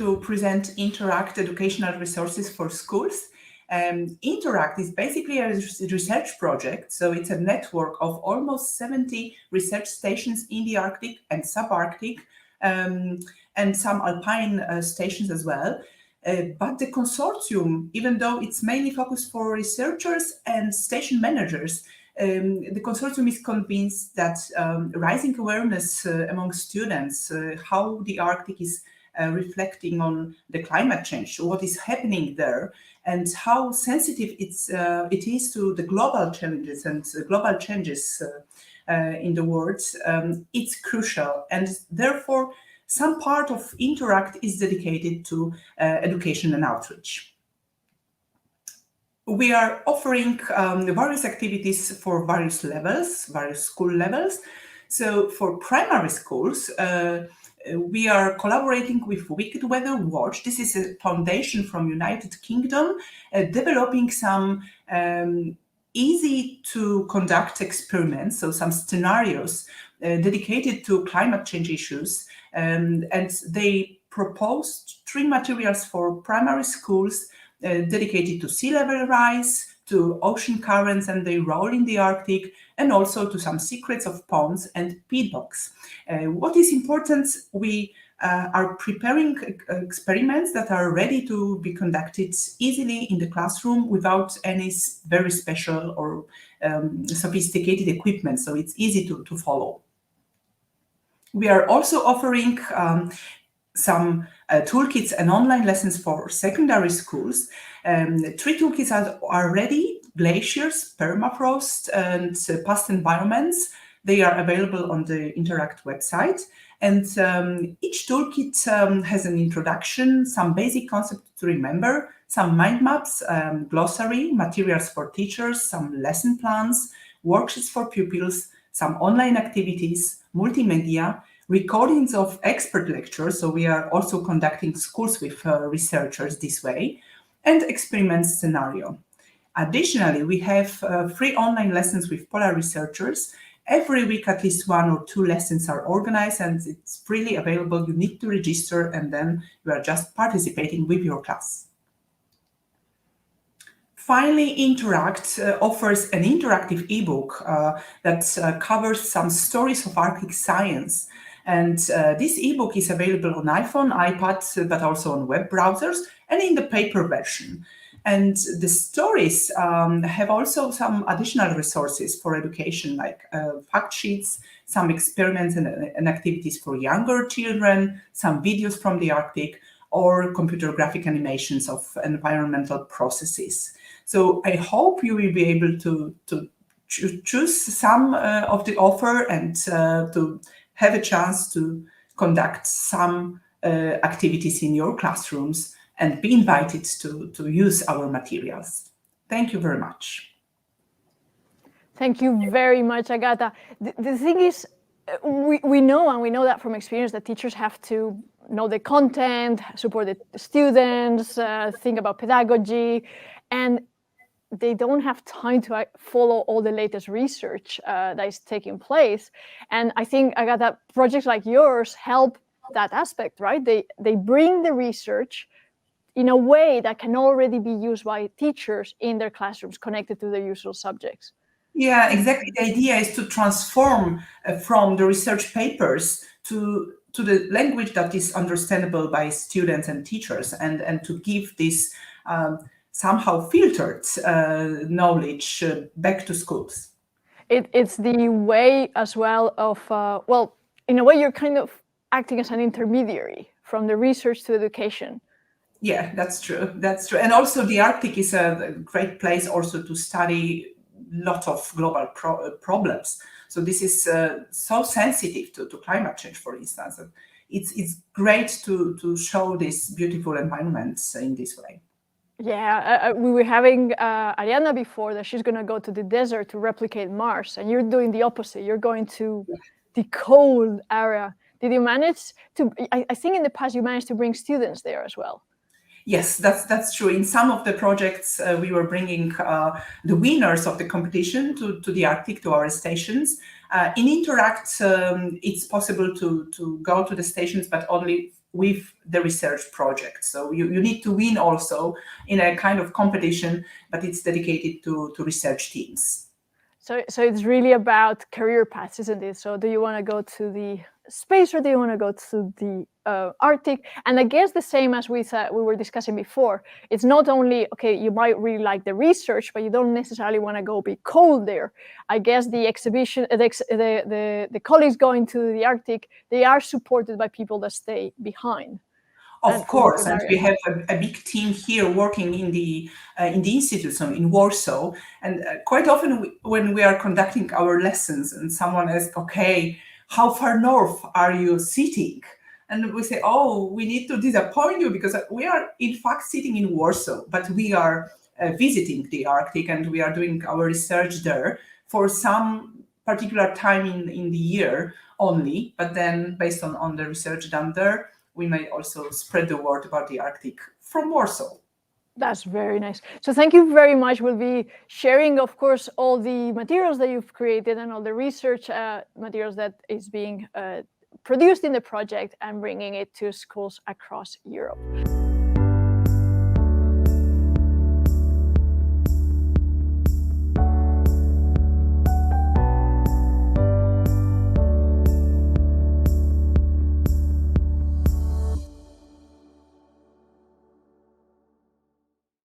to present Interact educational resources for schools. Interact is basically a research project, so it's a network of almost 70 research stations in the Arctic and subarctic, and some alpine stations as well. But the consortium, even though it's mainly focused for researchers and station managers, the consortium is convinced that rising awareness among students, how the Arctic is reflecting on the climate change, what is happening there, and how sensitive it is to the global challenges and global changes in the world, it's crucial. And therefore, some part of Interact is dedicated to education and outreach. We are offering various activities for various levels, various school levels. So for primary schools, we are collaborating with Wicked Weather Watch. This is a foundation from United Kingdom, developing some easy to conduct experiments, so some scenarios dedicated to climate change issues. And they proposed 3 materials for primary schools dedicated to sea level rise, to ocean currents and their role in the Arctic, and also to some secrets of ponds and peat bogs. What is important, we are preparing experiments that are ready to be conducted easily in the classroom without any very special or sophisticated equipment, so it's easy to follow. We are also offering some toolkits and online lessons for secondary schools. 3 toolkits are ready: glaciers, permafrost, and past environments. They are available on the Interact website. And each toolkit has an introduction, some basic concepts to remember, some mind maps, glossary, materials for teachers, some lesson plans, worksheets for pupils, some online activities, multimedia, recordings of expert lectures, so we are also conducting schools with researchers this way, and experiment scenario. Additionally, we have free online lessons with polar researchers. Every week, at least 1 or 2 lessons are organized, and it's freely available. You need to register, and then you are just participating with your class. Finally, Interact offers an interactive ebook that covers some stories of Arctic science. And this ebook is available on iPhone, iPad, but also on web browsers and in the paper version. And the stories have also some additional resources for education, like fact sheets, some experiments and activities for younger children, some videos from the Arctic, or computer graphic animations of environmental processes. So I hope you will be able to choose some of the offer and to have a chance to conduct some activities in your classrooms and be invited to use our materials. Thank you very much. Thank you very much, Agata. The thing is, we know that from experience that teachers have to know the content, support the students, think about pedagogy, and they don't have time to follow all the latest research that is taking place. And I think, Agata, projects like yours help that aspect, right? They bring the research in a way that can already be used by teachers in their classrooms, connected to their usual subjects. Yeah, exactly. The idea is to transform from the research papers to the language that is understandable by students and teachers, and to give this somehow filtered knowledge back to schools. It's the way as well of, well, in a way you're kind of acting as an intermediary from the research to education. Yeah, that's true. That's true. And also the Arctic is a great place also to study a lot of global problems. So this is so sensitive to climate change, for instance. It's great to show these beautiful environments in this way. Yeah, we were having Ariana before that she's going to go to the desert to replicate Mars, and you're doing the opposite. You're going to the cold area. Did you manage to, I think in the past you managed to bring students there as well. Yes, that's true. In some of the projects, we were bringing the winners of the competition to the Arctic, to our stations. In Interact, it's possible to go to the stations, but only with the research project. So you need to win also in a kind of competition, but it's dedicated to research teams. So it's really about career paths, isn't it? So do you want to go to the space or do you want to go to the Arctic? And I guess the same as we were discussing before, it's not only, okay, you might really like the research, but you don't necessarily want to go be cold there. I guess the exhibition, the colleagues going to the Arctic, they are supported by people that stay behind. Of course, and we have a big team here working in the institute, so in Warsaw. And quite often when we are conducting our lessons and someone asks, okay, how far north are you sitting? And we say, oh, we need to disappoint you because we are in fact sitting in Warsaw, but we are visiting the Arctic and we are doing our research there for some particular time in the year only. But then based on the research done there, we may also spread the word about the Arctic from Warsaw. That's very nice. So thank you very much. We'll be sharing, of course, all the materials that you've created and all the research materials that is being produced in the project and bringing it to schools across Europe.